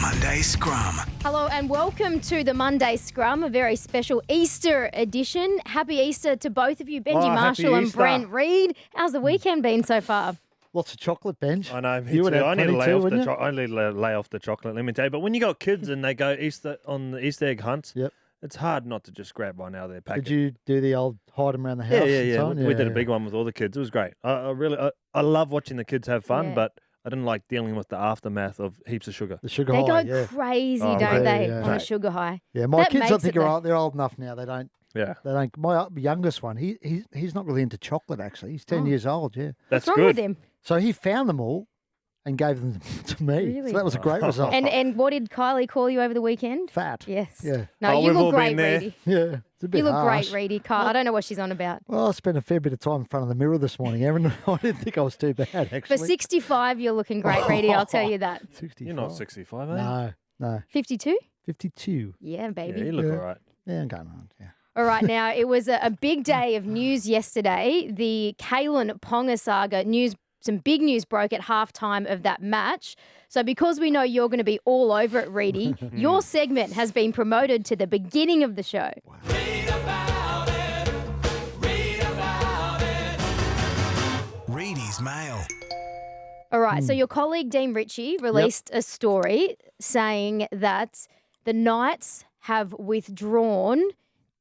Monday Scrum. Hello and welcome to the Monday Scrum, a very special Easter edition. Happy Easter to both of you, Benji Marshall and Brent Read. How's the weekend been so far? Lots of chocolate, Benj. I know, me too. I need to lay off the chocolate, let me tell you. But when you got kids and they go on the Easter egg hunts, it's hard not to just grab one out of their packet. Did you do the old hide them around the house? Yeah. We did a big one with all the kids. It was great. I love watching the kids have fun, but I didn't like dealing with the aftermath of heaps of sugar. The sugar high, They go crazy, don't they, on a sugar high? Yeah, my kids, I think, they're old enough now. They don't. Yeah. They don't. My youngest one, he's not really into chocolate, actually. He's 10 years old, That's What's good. wrong with him? So he found them all and gave them to me. Really? So that was a great result. And what did Kylie call you over the weekend? Fat. Yes. Yeah. No, you look great, Reedy. Yeah. It's a bit You look harsh. great, Reedy. I don't know what she's on about. Well, I spent a fair bit of time in front of the mirror this morning, Erin. I didn't think I was too bad, actually. For 65, you're looking great, Reedy. I'll tell you that. 65. You're not 65, eh? No. 52? 52. Yeah, baby. Yeah, you look all right. Yeah, I'm going on, All right, now, it was a big day of news yesterday. The Kailyn Ponga saga some big news broke at halftime of that match. So because we know you're going to be all over it, Reedy, your segment has been promoted to the beginning of the show. Read about it. Read about it. Reedy's Mail. All right, so your colleague Dean Ritchie released a story saying that the Knights have withdrawn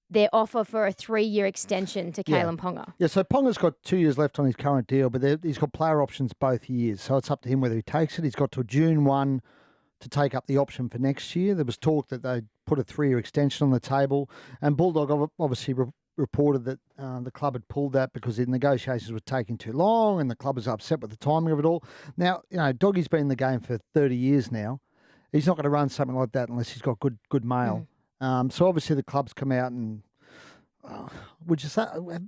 their offer for a 3-year extension to Kailyn Ponga. Yeah, so Ponga's got 2 years left on his current deal, but he's got player options both years. So it's up to him whether he takes it. He's got till June 1 to take up the option for next year. There was talk that they'd put a 3-year extension on the table. And Bulldog obviously reported that the club had pulled that because the negotiations were taking too long and the club was upset with the timing of it all. Now, Doggy's been in the game for 30 years now. He's not going to run something like that unless he's got good mail. So obviously the club's come out and would you say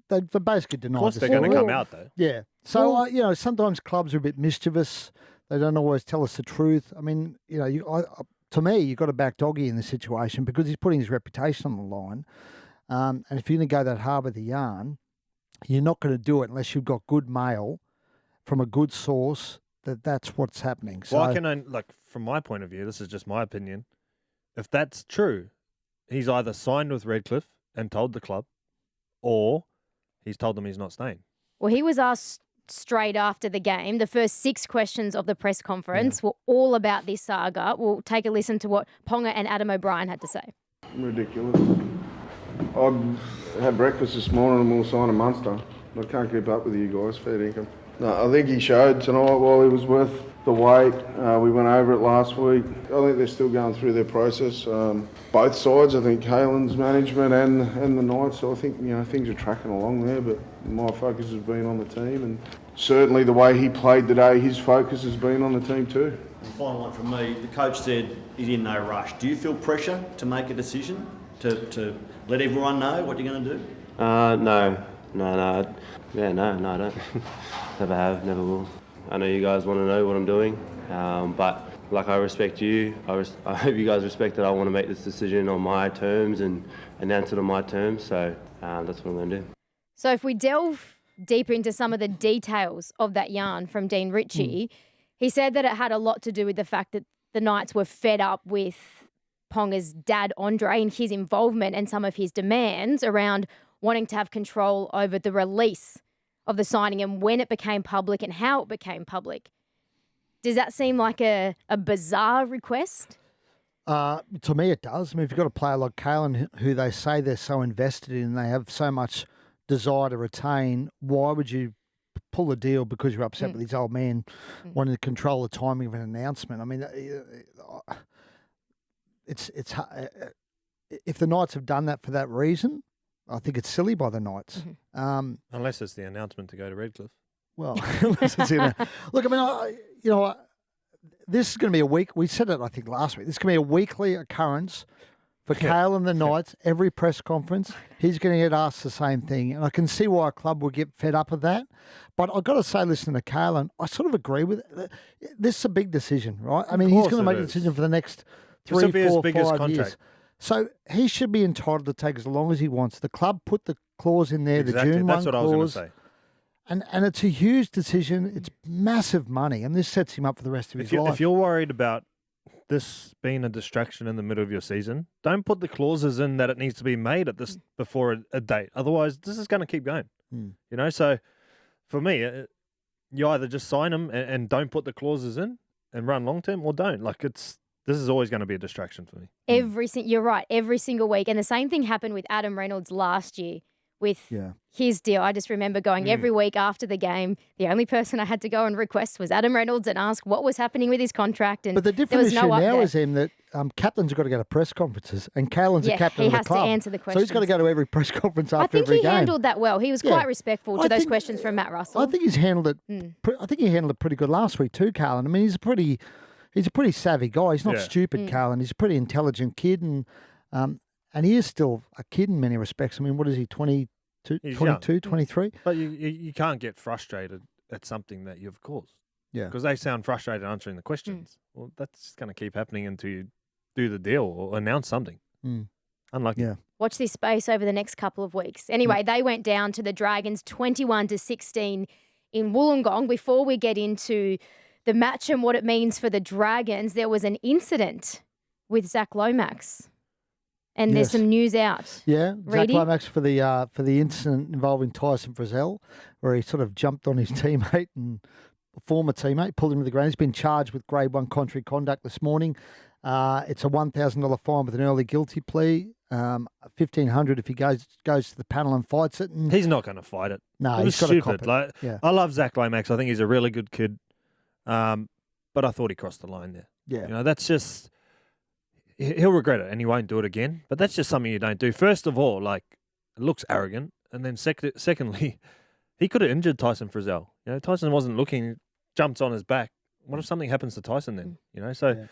they basically denied. Of course, they're the going to story. come out though. Yeah. So sometimes clubs are a bit mischievous. They don't always tell us the truth. I mean, to me, you've got to back Doggy in this situation because he's putting his reputation on the line. And if you're going to go that hard with the yarn, you're not going to do it unless you've got good mail from a good source. That's what's happening. So, Well, from my point of view, this is just my opinion. If that's true, he's either signed with Redcliffe and told the club, or he's told them he's not staying. Well, he was asked straight after the game. The first 6 questions of the press conference were all about this saga. We'll take a listen to what Ponga and Adam O'Brien had to say. Ridiculous. I had breakfast this morning and we'll sign a Munster. I can't keep up with you guys, fair income. No, I think he showed tonight while he was worth the wait. We went over it last week. I think they're still going through their process. Both sides, I think Kailyn's management and the Knights. So I think things are tracking along there. But my focus has been on the team, and certainly the way he played today, his focus has been on the team too. And final one from me. The coach said he's in no rush. Do you feel pressure to make a decision to let everyone know what you're going to do? No. Yeah, no, I don't. Never have, never will. I know you guys want to know what I'm doing, but I respect you. I hope you guys respect that I want to make this decision on my terms and announce it on my terms. So that's what I'm going to do. So if we delve deeper into some of the details of that yarn from Dean Ritchie, he said that it had a lot to do with the fact that the Knights were fed up with Ponga's dad, Andre, and his involvement and some of his demands around wanting to have control over the release of the signing and when it became public and how it became public. Does that seem like a bizarre request? To me, it does. I mean, if you've got a player like Kailyn who they say they're so invested in and they have so much desire to retain, why would you pull a deal because you're upset with this old man wanting to control the timing of an announcement? I mean, it's if the Knights have done that for that reason, I think it's silly by the Knights. Unless it's the announcement to go to Redcliffe. Well, look, I mean, this is going to be a week. We said it, I think, last week. This is going to be a weekly occurrence for Kailyn and the Knights. Every press conference, he's going to get asked the same thing. And I can see why a club would get fed up with that. But I've got to say, listen to Kailyn, I sort of agree with it. This is a big decision, right? I mean, he's going to make a decision for the next 3, 4, 5 years. So he should be entitled to take as long as he wants. The club put the clause in there, exactly. the June 1 clause. That's what I was going to say. And it's a huge decision. It's massive money, and this sets him up for the rest of his life. If you're worried about this being a distraction in the middle of your season, don't put the clauses in that it needs to be made at this before a date. Otherwise, this is going to keep going. Mm. You know, so for me, you either just sign them and don't put the clauses in and run long term, or don't. Like this is always going to be a distraction for me. You're right, every single week. And the same thing happened with Adam Reynolds last year with his deal. I just remember going every week after the game. The only person I had to go and request was Adam Reynolds and ask what was happening with his contract. And But the there different was issue no now update. is that captains have got to go to press conferences, and Kailyn's a captain he of the has club. to answer the So he's got to questions. go to every press conference I after think every he game. handled that well. He was Yeah. quite respectful I to those think- questions from Matt Russell. I think he's handled it. I think he handled it pretty good last week too, Kailyn. I mean, he's a pretty savvy guy. He's not stupid, Kailyn. He's a pretty intelligent kid, and he is still a kid in many respects. I mean, what is he, 22, He's 22 young. 23? But you can't get frustrated at something that you've caused. Yeah. Because they sound frustrated answering the questions. Well, that's going to keep happening until you do the deal or announce something. Unlucky. Yeah. Watch this space over the next couple of weeks. Anyway, they went down to the Dragons 21-16 in Wollongong. Before we get into the match and what it means for the Dragons, there was an incident with Zach Lomax. And there's Yes. some news out. Yeah, Zach Reedy? Lomax for the incident involving Tyson Frizzell, where he sort of jumped on his teammate and former teammate, pulled him to the ground. He's been charged with grade 1 contrary conduct this morning. It's a $1,000 fine with an early guilty plea. $1,500 if he goes to the panel and fights it. And He's not going to fight it. no, It was he's got to cop stupid. it. Like, Yeah. I love Zach Lomax. I think he's a really good kid. But I thought he crossed the line there. Yeah. You know, that's just he'll regret it and he won't do it again. But that's just something you don't do. First of all, like, it looks arrogant, and then secondly, he could have injured Tyson Frizzell. You know, Tyson wasn't looking, jumps on his back. What if something happens to Tyson then? You know, so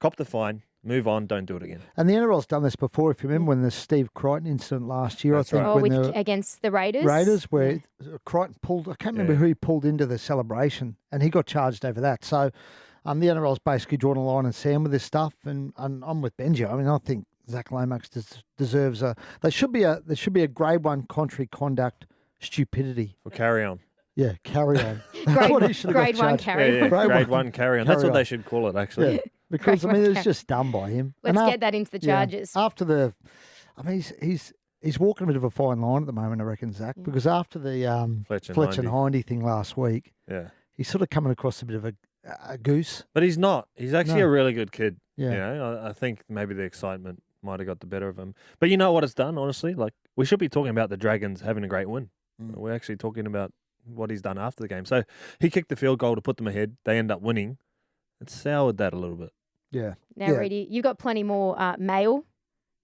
cop the fine, move on, don't do it again. And the NRL's done this before. If you remember when the Steve Crichton incident last year, That's I think right. when the Against the Raiders. where Crichton pulled, I can't remember who he pulled into the celebration, and he got charged over that. So the NRL's basically drawn a line in the sand with this stuff, and I'm with Benji. I mean, I think Zach Lomax deserves there should be a grade 1 contrary conduct stupidity. We'll carry on. Yeah, carry on. That's what he should have got grade 1 charged. carry. Yeah, Grade grade one. 1 carry on. That's Carry what they on. should call it, actually. Yeah, because I mean, Grade it's one just done by him. Let's And get that into the charges. After the, I mean, he's walking a bit of a fine line at the moment, I reckon, Zach, because after the Fletcher and Hindy thing last week, Yeah. he's sort of coming across a bit of a goose. But he's not. He's actually No. a really good kid. Yeah. You know, I think maybe the excitement might have got the better of him. But you know what it's done, honestly? Like, we should be talking about the Dragons having a great win. We're actually talking about what he's done after the game. So he kicked the field goal to put them ahead. They end up winning. It soured that a little bit. Yeah. Now, Reedy, you've got plenty more mail.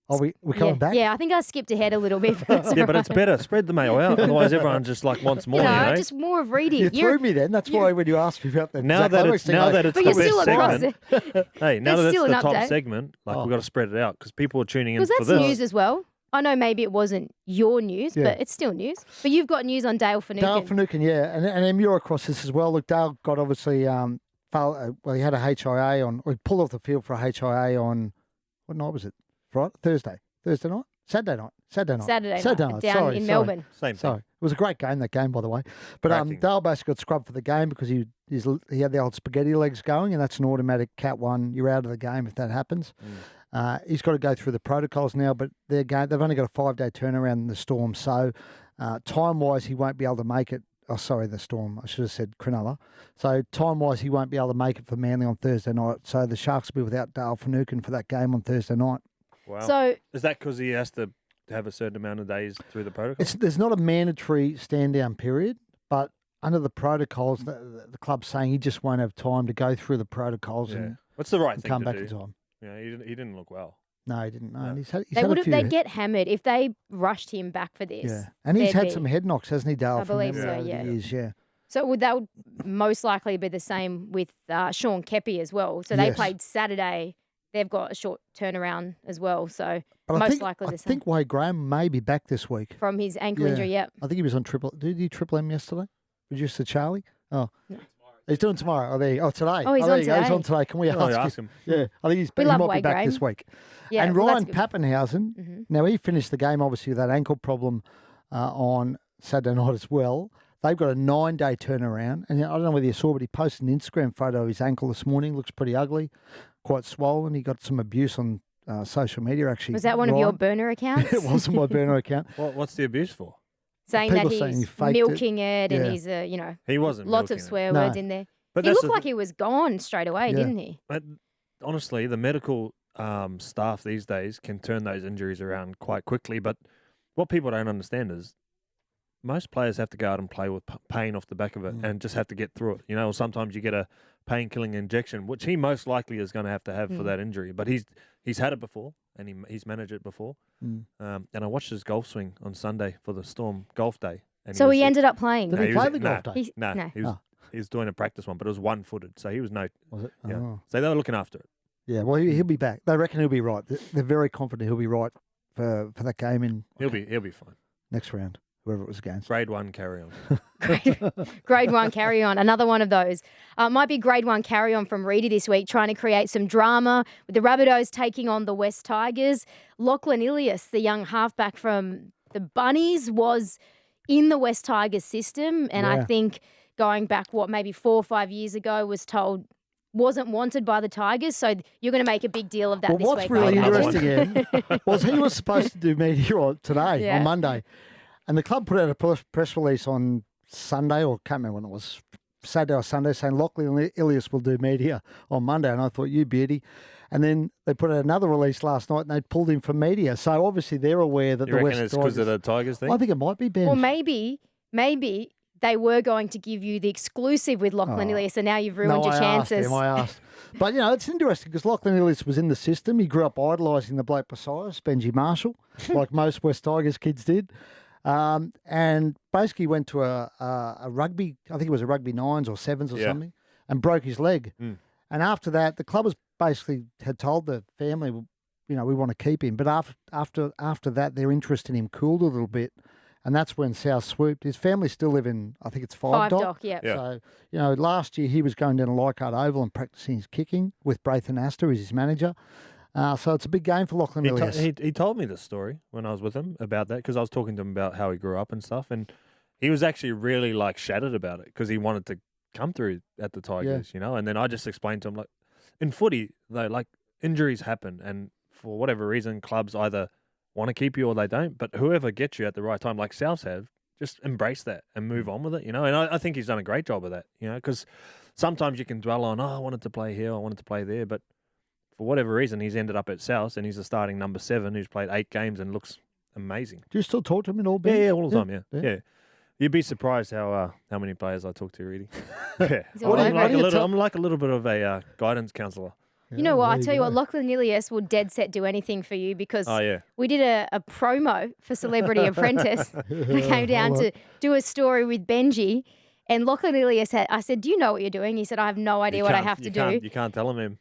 Oh, we're coming back? Yeah, I think I skipped ahead a little bit. Yeah, but it's better. Spread the mail out. Otherwise, everyone just like wants more. You You know, know? just more of Reedy. You threw me then. That's why when you asked me about that. Now Zach that Lomax it's thing, now I- that it's But the you're still best across segment. it. Hey, now There's that still it's the an top update. segment, like we've got to spread it out because people are tuning in Because for that's this. news as well. I know maybe it wasn't your news, Yeah. but it's still news. But you've got news on Dale Finucane. Dale Finucane, yeah. And you're across this as well. Look, Dale got obviously, he had a HIA on, or he pulled off the field for a HIA on, what night was it? Friday? Thursday night? Saturday night. Saturday night, down Sorry, in sorry. Melbourne. Same Sorry. thing. It was a great game, that game, by the way. But Cracking. Dale basically got scrubbed for the game because he had the old spaghetti legs going, and that's an automatic Cat 1. You're out of the game if that happens. He's got to go through the protocols now, but they've only got a 5-day turnaround in the Storm. So time-wise, he won't be able to make it. Oh, sorry, the Storm. I should have said Cronulla. So time-wise, he won't be able to make it for Manly on Thursday night. So the Sharks will be without Dale Finucane for that game on Thursday night. Wow. So Is that because he has to have a certain amount of days through the protocol? There's not a mandatory stand-down period, but under the protocols, the club's saying he just won't have time to go through the protocols Yeah. and What's the right thing come to back do? in time. Yeah, he didn't look well. No, he didn't. No, No. and he's had they would a have. few. They get hammered if they rushed him back for this. Yeah, and he's there'd had be- some head knocks, hasn't he, Dale? I from believe memory so, over the yeah. years, yeah. So that would most likely be the same with Sean Kepi as well. So they Yes. played Saturday. They've got a short turnaround as well. So But most I think, likely I the same. think Wade Graham may be back this week. From his ankle Yeah. injury, yep. I think he was on triple. Did he triple M yesterday? Reduced to Charlie? Oh. He's doing tomorrow. Oh, there you go. Oh, today. Oh, he's there on you go. He's today. on today. Can we Oh, ask, ask him. Yeah, I think We he love might be Wade back Graham. this week. Yeah, and well, Ryan that's good. Pappenhausen, now he finished the game obviously with that ankle problem on Saturday night as well. They've got a 9-day turnaround. And I don't know whether you saw, but he posted an Instagram photo of his ankle this morning. Looks pretty ugly. quite swollen. He got some abuse on social media, actually. Was that one of your Ryan. burner accounts? It wasn't my burner account. What's the abuse for? Saying that People saying he he's faked milking it, and Yeah. he's He wasn't. lots of milking it. swear No. words in there. But He that's looked like he was gone straight away, Yeah. didn't he? But honestly, the medical staff these days can turn those injuries around quite quickly. But what people don't understand is most players have to go out and play with pain off the back of it and just have to get through it. Or sometimes you get a pain-killing injection, which he most likely is going to have for that injury. But he's had it before, and he's managed it before. And I watched his golf swing on Sunday for the Storm Golf Day. And So he ended up playing. Did he play the golf day? No. He was doing a practice one, but it was one-footed, so he was no. Was it? Yeah. Oh. So they were looking after it. Yeah, well, he'll be back. They reckon he'll be right. They're very confident he'll be right for that game in He'll be fine. next round, whoever it was against. Grade 1 carry on. Grade 1 carry on. Another one of those. Might be grade 1 carry on from Reedy this week, trying to create some drama with the Rabbitohs taking on the West Tigers. Lachlan Ilias, the young halfback from the Bunnies, was in the West Tigers system. And I Yeah. think going back, maybe 4 or 5 years ago, was told wasn't wanted by the Tigers. So you're going to make a big deal of that Well, this what's week. really I imagine. interesting Ed, was he was supposed to do media today, Yeah. on Monday. And the club put out a press release on Sunday, or can't remember when it was, Saturday or Sunday, saying Lachlan Ilias will do media on Monday. And I thought, you beauty. And then they put out another release last night and they pulled him from media. So obviously they're aware that You the reckon West it's because of Tigers... the Tigers thing? I think it might be, Ben. Well, maybe they were going to give you the exclusive with Lachlan Ilias, and now you've ruined your chances. I asked. But, it's interesting because Lachlan Ilias was in the system. He grew up idolising the bloke beside us, Benji Marshall, like most West Tigers kids did. And basically went to a rugby, I think it was a rugby 9s or 7s or something, and broke his leg. And after that, the club was basically had told the family, we want to keep him. But after that, their interest in him cooled a little bit. And that's when South swooped. His family still live in, I think it's Five Dock. Yeah. So, last year he was going down to Leichhardt Oval and practicing his kicking with Braithen Astor as his manager. So it's a big game for Lachlan Ilias. He told me this story when I was with him about that, because I was talking to him about how he grew up and stuff. And he was actually really shattered about it because he wanted to come through at the Tigers, And then I just explained to him, in footy, though, injuries happen. And for whatever reason, clubs either want to keep you or they don't, but whoever gets you at the right time, like Souths have, just embrace that and move on with it, And I think he's done a great job of that, because sometimes you can dwell on, I wanted to play here, I wanted to play there, but for whatever reason, he's ended up at Souths and he's a starting number 7 who's played 8 games and looks amazing. Do you still talk to him at all, Ben? Yeah, all the time, yeah. You'd be surprised how many players I talk to, Reedy. Yeah, all over it. I'm like a little bit of a guidance counsellor. You know what? I there tell you you what, go. Lachlan Ilias will dead set do anything for you because Oh, yeah. we did a promo for Celebrity Apprentice. I came down to do a story with Benji, and Lachlan Ilias I said, "Do you know what you're doing?" He said, "I have no idea what I have to do." You can't tell him.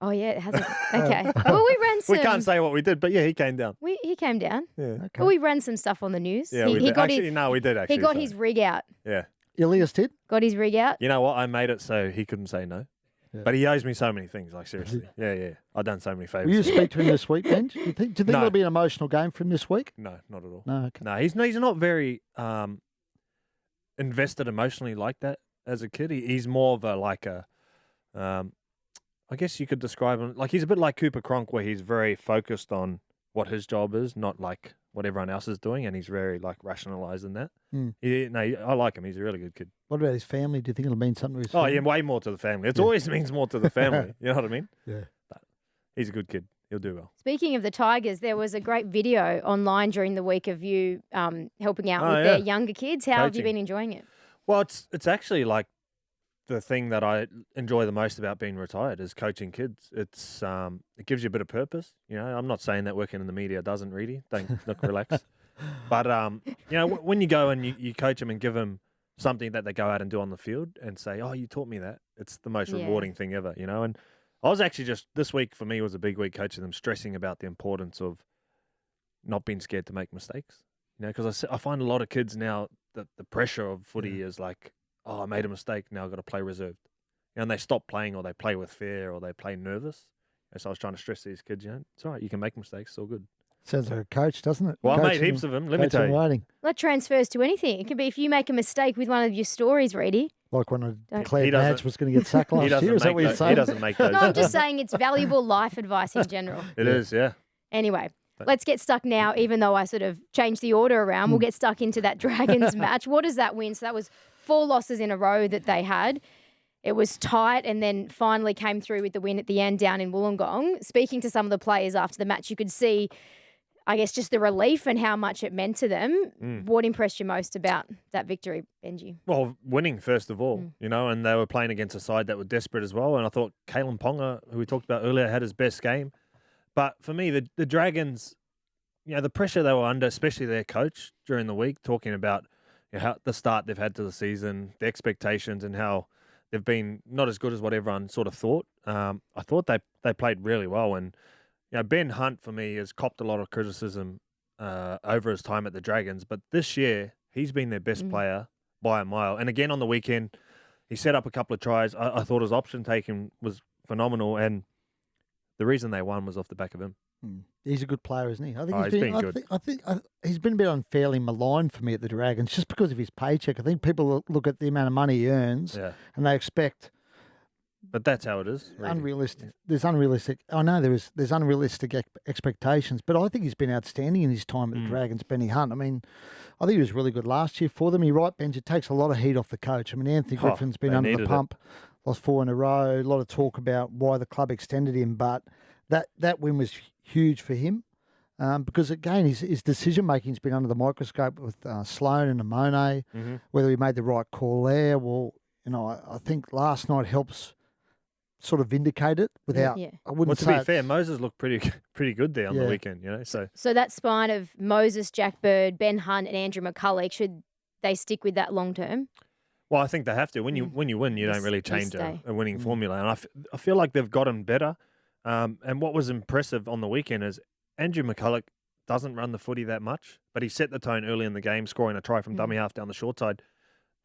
Oh yeah, it hasn't. Okay. Well, we ran some. We can't say what we did, but yeah, he came down. He came down. Yeah, Okay. Well, we ran some stuff on the news. yeah, he, we he did. got Actually, his, no, we did actually. he got so. his rig out. Yeah. Ilias did? Got his rig out. You know what? I made it so he couldn't say no. Yeah. But he owes me so many things, seriously. Yeah. I've done so many Will you favours. speak to him this week, Ben? Do you think No. it'll be an emotional game for him this week? No, not at all. No, okay. No, he's not very invested emotionally like that as a kid. He's more of I guess you could describe him, he's a bit like Cooper Cronk, where he's very focused on what his job is, not like what everyone else is doing, and he's very rationalised in that. I like him. He's a really good kid. What about his family? Do you think it'll mean something to his Oh, family? yeah, way more to the family. It always means more to the family. You know what I mean? Yeah. But he's a good kid. He'll do well. Speaking of the Tigers, there was a great video online during the week of you helping out Oh, with yeah. their younger kids. How have you Coaching. been enjoying it? Well, it's actually the thing that I enjoy the most about being retired is coaching kids. It's it gives you a bit of purpose. I'm not saying that working in the media doesn't, really. Don't look relax. But when you go and you coach them and give them something that they go out and do on the field and say, "Oh, you taught me that," it's the most Yeah. rewarding thing ever. And I was actually this week for me was a big week coaching them, stressing about the importance of not being scared to make mistakes. Because I find a lot of kids now that the pressure of footy is oh, I made a mistake, now I've got to play reserved. And they stop playing, or they play with fear, or they play nervous. And so I was trying to stress these kids, it's all right, you can make mistakes, it's all good. Sounds like a coach, doesn't it? Well, I made Coaching- heaps of them, let me coaching tell you. writing. That transfers to anything. It could be if you make a mistake with one of your stories, Reedy. Like when I Don't- declared He doesn't- Madge was going to get sacked He last doesn't year. Is that make what you're those. saying? He doesn't make those. No, I'm just saying it's valuable life advice in general. It is, yeah. Anyway, let's get stuck now, even though I sort of changed the order around. We'll get stuck into that Dragons match. What does that win? So that was 4 losses in a row that they had. It was tight and then finally came through with the win at the end down in Wollongong. Speaking to some of the players after the match, you could see, I guess, just the relief and how much it meant to them. What impressed you most about that victory, Benji? Well, winning, first of all, and they were playing against a side that were desperate as well. And I thought Kailyn Ponga, who we talked about earlier, had his best game. But for me, the Dragons, the pressure they were under, especially their coach during the week, talking about how the start they've had to the season, the expectations, and how they've been not as good as what everyone sort of thought. I thought they played really well. And Ben Hunt, for me, has copped a lot of criticism over his time at the Dragons. But this year, he's been their best player by a mile. And again, on the weekend, he set up a couple of tries. I thought his option taking was phenomenal. And the reason they won was off the back of him. He's a good player, isn't he? I think Oh, he's been good. I think he's been a bit unfairly maligned for me at the Dragons just because of his paycheck. I think people look at the amount of money he earns and they expect But that's how it is. Really. unrealistic. There's unrealistic. I know there's unrealistic expectations, but I think he's been outstanding in his time at the Dragons. Benny Hunt. I mean, I think he was really good last year for them. You're right, Benji. It takes a lot of heat off the coach. I mean, Anthony Griffin's been they under the needed pump, lost 4 in a row. A lot of talk about why the club extended him, but that win was huge for him. Because again, his decision making's been under the microscope with Sloan and Amone. Whether he made the right call there, well, I think last night helps sort of vindicate it. Without, Yeah. I wouldn't Well, to say be fair, Moses looked pretty good there on the weekend. So that spine of Moses, Jack Bird, Ben Hunt, and Andrew McCulloch, should they stick with that long term? Well, I think they have to. When you win, you don't really change a winning formula. And I feel like they've gotten better. And what was impressive on the weekend is Andrew McCulloch doesn't run the footy that much, but he set the tone early in the game, scoring a try from dummy half down the short side.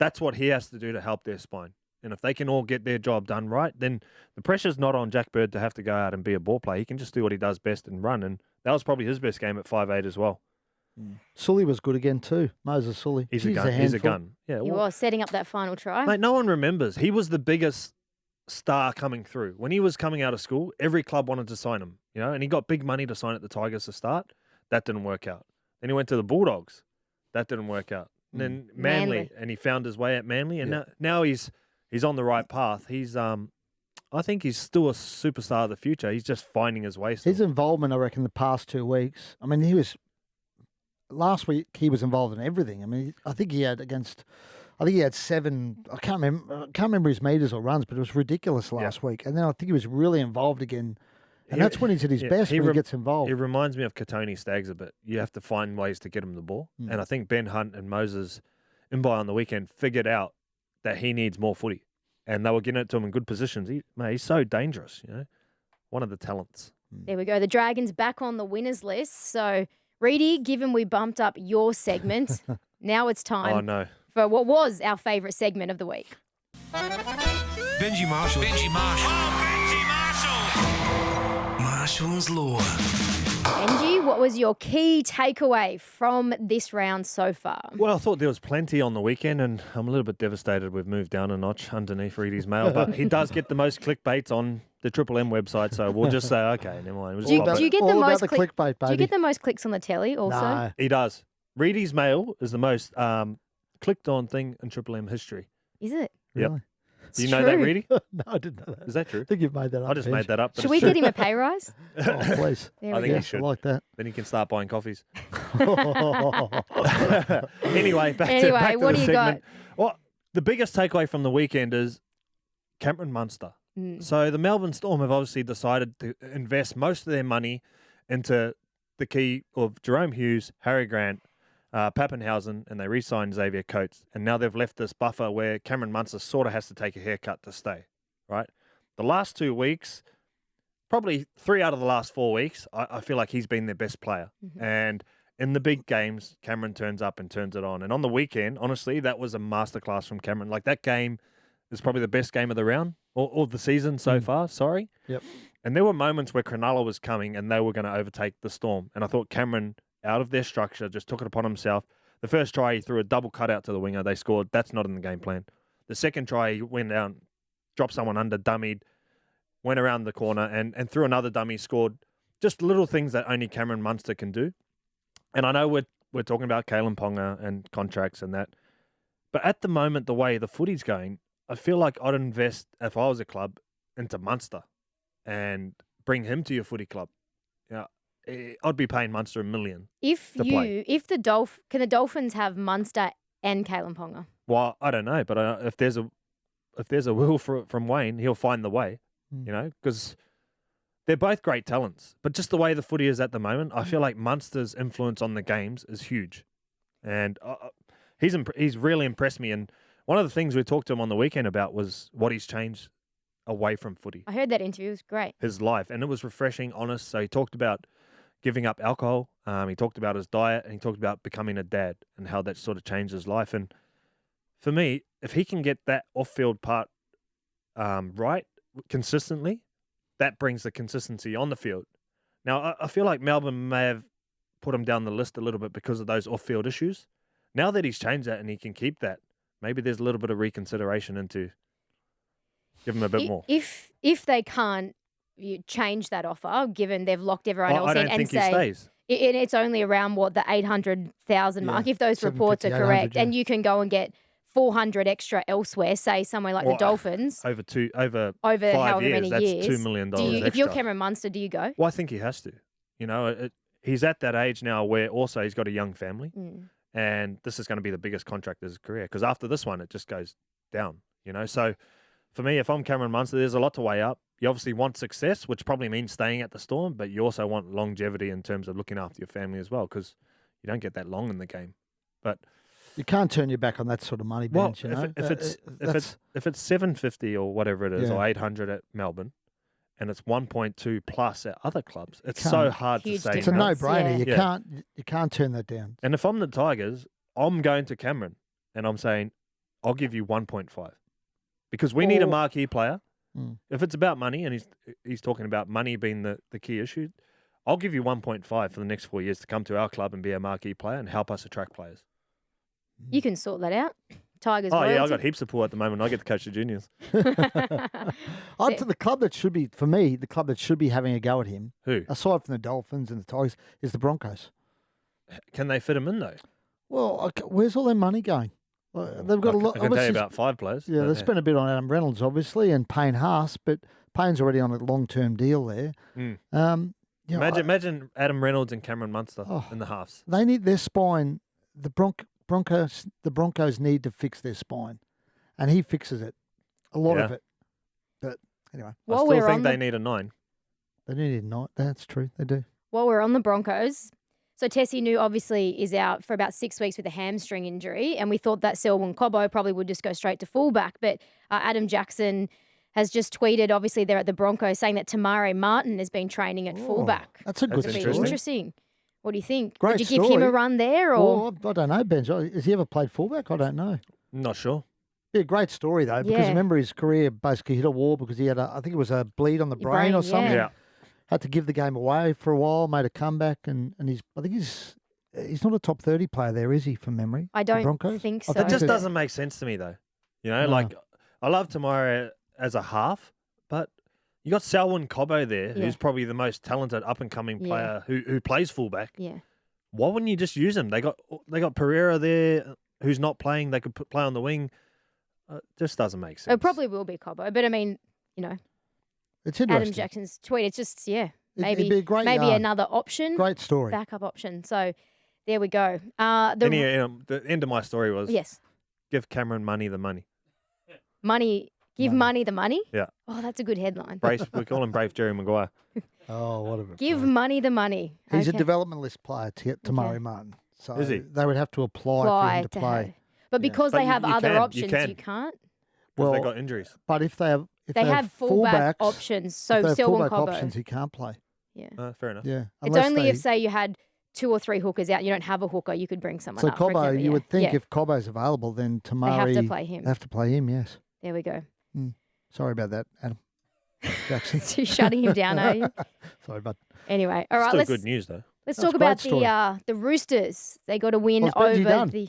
That's what he has to do to help their spine. And if they can all get their job done right, then the pressure's not on Jack Bird to have to go out and be a ball player. He can just do what he does best and run. And that was probably his best game at 5'8" as well. Sully was good again too. Moses Sully. He's a gun. He's a gun. Yeah, He was setting up that final try. Mate, no one remembers. He was the biggest star coming through. When he was coming out of school, every club wanted to sign him, and he got big money to sign at the Tigers to start. That didn't work out. Then he went to the Bulldogs. That didn't work out. And then Manly, and he found his way at Manly, and now he's on the right path. He's I think he's still a superstar of the future. He's just finding his way still. His involvement, I reckon, the past 2 weeks. I mean, last week he was involved in everything. I mean, I think he had 7. I can't remember his meters or runs, but it was ridiculous last week. And then I think he was really involved again. And that's when he's at his best, when he gets involved. It reminds me of Katoni Staggs a bit. You have to find ways to get him the ball. And I think Ben Hunt and Moses Imbai on the weekend figured out that he needs more footy. And they were getting it to him in good positions. He's so dangerous, One of the talents. There we go. The Dragons back on the winners list. So, Reedy, given we bumped up your segment, now it's time for what was our favourite segment of the week. Benji Marshall. Benji Marshall. Oh, Benji Marshall. Marshall's Law. Benji, what was your key takeaway from this round so far? Well, I thought there was plenty on the weekend, and I'm a little bit devastated we've moved down a notch underneath Reedy's mail, but he does get the most clickbaits on the Triple M website, so we'll just say, okay, never mind. Do you get the most clickbait, baby. Do you get the most clicks on the telly also? No. He does. Reedy's mail is the most clicked on thing in Triple M history. Is it? Yep. Really? Do you know that, Reedy? No, I didn't know that. Is that true? I think you've made that up. I just made that up. but Should it's we true. get him a pay rise? Oh, please. There I we think go. he should. I like that. Then he can start buying coffees. Anyway, back Anyway, to what the do you segment. got? Well, the biggest takeaway from the weekend is Cameron Munster. So the Melbourne Storm have obviously decided to invest most of their money into the key of Jerome Hughes, Harry Grant, Pappenhausen, and they re-signed Xavier Coates. And now they've left this buffer where Cameron Munster sort of has to take a haircut to stay, right? The last 2 weeks, probably 3 out of the last 4 weeks, I feel like he's been their best player. And in the big games, Cameron turns up and turns it on. And on the weekend, honestly, that was a masterclass from Cameron. Like, that game is probably the best game of the round, or the season so far, sorry. Yep. And there were moments where Cronulla was coming and they were going to overtake the Storm. And I thought Cameron, out of their structure, just took it upon himself. The first try, he threw a double cutout to the winger. They scored. That's not in the game plan. The second try, he went down, dropped someone under, dummied, went around the corner and threw another dummy, scored. Just little things that only Cameron Munster can do. And I know we're talking about Kailyn Ponga and contracts and that. But at the moment, the way the footy's going, I feel like I'd invest, if I was a club, into Munster and bring him to your footy club. I'd be paying Munster $1 million. Can the Dolphins have Munster and Kailyn Ponga? Well, I don't know, but if there's a will from Wayne, he'll find the way. Because they're both great talents. But just the way the footy is at the moment, I feel like Munster's influence on the games is huge, and he's really impressed me. And one of the things we talked to him on the weekend about was what he's changed away from footy. I heard that interview. It was great. His life, and it was refreshing, honest. So he talked about giving up alcohol. He talked about his diet, and he talked about becoming a dad and how that sort of changed his life. And for me, if he can get that off-field part right consistently, that brings the consistency on the field. Now, I feel like Melbourne may have put him down the list a little bit because of those off-field issues. Now that he's changed that and he can keep that, maybe there's a little bit of reconsideration into give him a bit more. If they can't change that offer, given they've locked everyone else I in, don't and think say he stays. And it's only around the 800,000 mark, if those reports are correct, and you can go and get 400 extra elsewhere, say somewhere like the Dolphins, over 5 however years, many that's years, $2 million extra. If you're Cameron Munster, do you go? Well, I think he has to. He's at that age now where also he's got a young family, and this is going to be the biggest contract of his career, because after this one, it just goes down. So for me, if I'm Cameron Munster, there's a lot to weigh up. You obviously want success, which probably means staying at the Storm, but you also want longevity in terms of looking after your family as well, because you don't get that long in the game. But you can't turn your back on that sort of money, Bench. If it's 750 or whatever it is, or 800 at Melbourne, and it's 1.2 plus at other clubs, it's so hard to say. It's a no-brainer. Yeah. You can't turn that down. And if I'm the Tigers, I'm going to Cameron and I'm saying, I'll give you 1.5 because we need a marquee player. If it's about money, and he's talking about money being the key issue, I'll give you 1.5 for the next 4 years to come to our club and be a marquee player and help us attract players. You can sort that out. Tigers. Oh, royalty. yeah, I got heaps of pull at the moment. I get to coach the juniors. The club that should be, for me, the club that should be having a go at him, Who? aside from the Dolphins and the Tigers, is the Broncos. Can they fit him in, though? Well, where's all their money going? They've got a lot. I can tell you about 5 players. Yeah, they spent a bit on Adam Reynolds, obviously, and Payne Haas, but Payne's already on a long-term deal there. Imagine Adam Reynolds and Cameron Munster in the halves. They need their spine. The Broncos need to fix their spine, and he fixes it, a lot of it. But anyway, I still think they need a 9. They need a 9. That's true. They do. While we're on the Broncos, so Tessie New obviously is out for about 6 weeks with a hamstring injury, and we thought that Selwyn Cobbo probably would just go straight to fullback, but Adam Jackson has just tweeted, obviously they're at the Broncos, saying that Tamare Martin has been training at fullback. That's a good story. Interesting. What do you think? Great Would you give him a run there? Or? Well, I don't know, Ben. Has he ever played fullback? I don't know. Not sure. Yeah, great story, though, because remember his career basically hit a wall because he had, I think it was a bleed on the brain or something. Yeah. Had to give the game away for a while, made a comeback, and I think he's not a top 30 player there, is he, from memory? I don't Broncos? think so. It just doesn't make sense to me, though. Like, I love Tamare as a half, but you got Selwyn Cobbo there, who's probably the most talented up-and-coming player who plays fullback. Yeah. Why wouldn't you just use him? They got Pereira there, who's not playing. They could play on the wing. Just doesn't make sense. It probably will be Cobbo, but I mean, it's interesting. Adam Jackson's tweet. It's just maybe it'd be a great maybe yarn. another option. Great story. Backup option. So there we go. The end of my story was give Cameron Money the money. Money. Give money the money? Yeah. Oh, that's a good headline. We call him Brave Jerry Maguire. Oh, whatever. Give money the money. He's a development list player to get Tamari Martin. So is he? They would have to apply for him to play. But because they have other options, you can't. Well, they got injuries. But if they have, they have fullback options. So if they have Selwyn fullback Cobbo. options, he can't play. Yeah. Fair enough. Yeah. It's only if, say, you had 2 or 3 hookers out, you don't have a hooker, you could bring someone so up. So for example, you would think if Cobbo's available, then Tamari they have to play him. Have to play him, yes. There we go. Sorry about that, Adam Jackson. You're shutting him down, are you? Sorry, but anyway, all right. Still good news though. Let's talk about the Roosters. They got a win over the.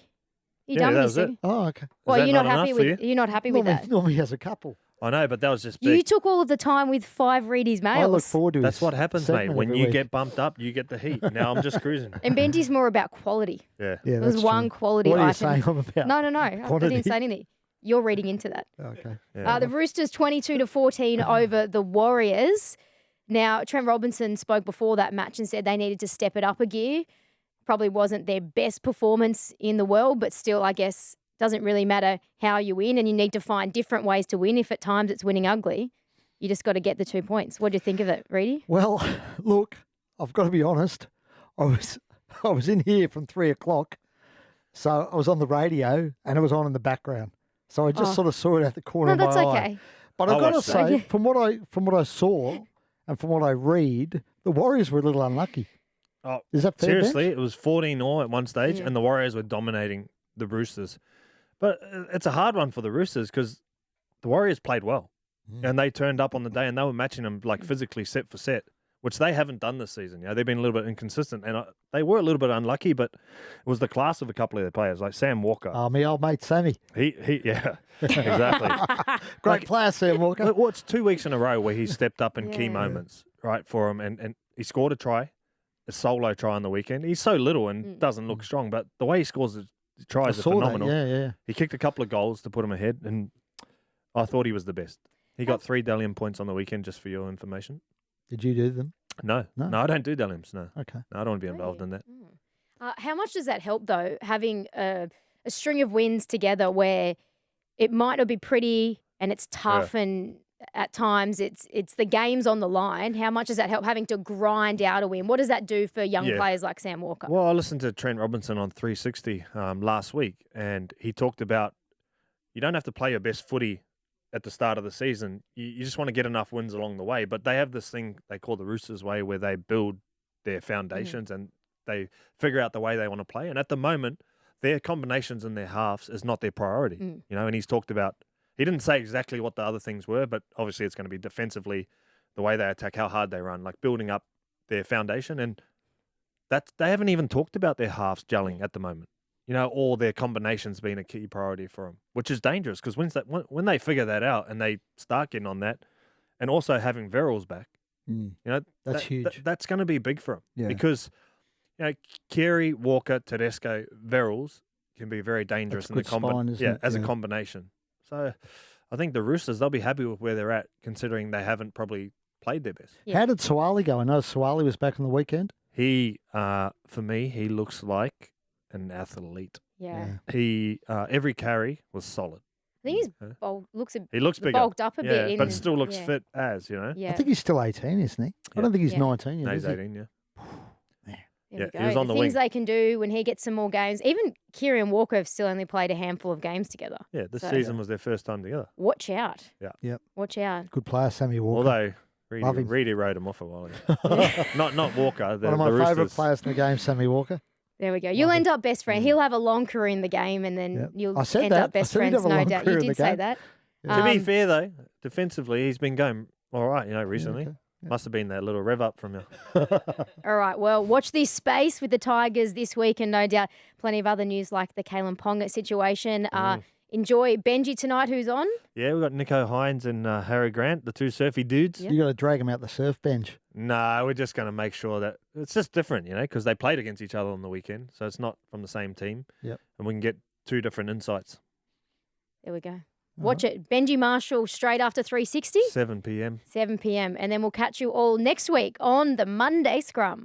You done that with was your it. Sue? Oh, okay. Well, that you're not not happy enough for with you? you're not happy with that. Normally has a couple. I know, but that was just big. You took all of the time with 5 Ready's males. I look forward to That's his what happens, segment mate. When every you week. get bumped up, you get the heat. Now I'm just cruising. And Benji's more about quality. Yeah. Yeah, It was that's one true. quality What are you item. saying I'm about? No. I Quantity? didn't say anything. You're reading into that. Okay. Yeah. The Roosters 22-14 over the Warriors. Now, Trent Robinson spoke before that match and said they needed to step it up a gear. Probably wasn't their best performance in the world, but still, I guess, doesn't really matter how you win, and you need to find different ways to win. If at times it's winning ugly, you just got to get the 2 points. What do you think of it, Reedy? Well, look, I've got to be honest. I was in here from 3 o'clock, so I was on the radio and it was on in the background. So I just sort of saw it at the corner No, of that's my eye. okay. But I I've got to watched say, it. from what I saw and from what I read, the Warriors were a little unlucky. Oh, Is that fair, seriously, Benj? it was 14-0 at one stage, and the Warriors were dominating the Roosters. But it's a hard one for the Roosters because the Warriors played well, and they turned up on the day, and they were matching them like physically set for set, which they haven't done this season. You know, they've been a little bit inconsistent, and they were a little bit unlucky. But it was the class of a couple of their players, like Sam Walker. Oh, my old mate Sammy. Yeah, exactly. Great player, Sam Walker. Well, it's 2 weeks in a row where he stepped up in key moments, right, for him, and he scored a try. A solo try on the weekend. He's so little and doesn't look strong, but the way he scores the tries are saw that, phenomenal. yeah. He kicked a couple of goals to put him ahead, and I thought he was the best. He got 3 Dalian points on the weekend, just for your information. Did you do them? No, No. I don't do Dalians. No, Okay. I don't want to be involved in that. How much does that help, though, having a string of wins together where it might not be pretty and it's tough and at times it's the game's on the line? How much does that help having to grind out a win? What does that do for young players like Sam Walker? Well, I listened to Trent Robinson on 360 last week, and he talked about you don't have to play your best footy at the start of the season. You just want to get enough wins along the way. But they have this thing they call the Roosters way, where they build their foundations and they figure out the way they want to play. And at the moment, their combinations in their halves is not their priority. You know, and he's talked about. He didn't say exactly what the other things were, but obviously it's going to be defensively, the way they attack, how hard they run, like building up their foundation. And that they haven't even talked about their halves gelling at the moment, you know, or their combinations being a key priority for them, which is dangerous because when they figure that out and they start getting on that, and also having Verrills back, you know, That's huge. That's going to be big for them Yeah. because, you know, Carey, Walker, Tedesco, Verrills can be very dangerous That's a good spine, isn't it? as a Yeah. combination. So I think the Roosters, they'll be happy with where they're at, considering they haven't probably played their best. Yeah. How did Suwali go? I know Suwali was back on the weekend. He, for me, he looks like an athlete. Yeah. He, every carry was solid. I think he's He looks bigger. bulked up a bit. but still looks yeah. fit as, you know. Yeah. I think he's still 18, isn't he? I Yeah. don't think he's Yeah. 19 yet. No, he's is he? 18, yeah. There we yeah, he was go. on the things wing. they can do when he gets some more games. Even Kieran and Walker have still only played a handful of games together. Yeah, this So- season was their first time together. Watch out. Yep. Watch out. Good player, Sammy Walker. Although Love him. Reedy wrote him off a while ago. not Walker, the, One of my the favourite Roosters. players in the game, Sammy Walker. There we go. You'll end up best friend. He'll have a long career in the game and then Yep. you'll I said end that. up best I said he'd friends, have a no long doubt. career You in the did say game. that. To be fair, though, defensively, he's been going all right, you know, recently. okay. Must have been that little rev up from you. All right. Well, watch this space with the Tigers this week and no doubt plenty of other news like the Kailyn Ponga situation. Enjoy Benji tonight, who's on. Yeah, we've got Nico Hines and Harry Grant, the two surfy dudes. Yep. You got to drag him out the surf bench. No, we're just going to make sure that it's just different, you know, because they played against each other on the weekend. So it's not from the same team. Yep. And we can get two different insights. There we go. Watch it. Benji Marshall straight after 360, 7 p.m. 7 p.m. And then we'll catch you all next week on the Monday Scrum.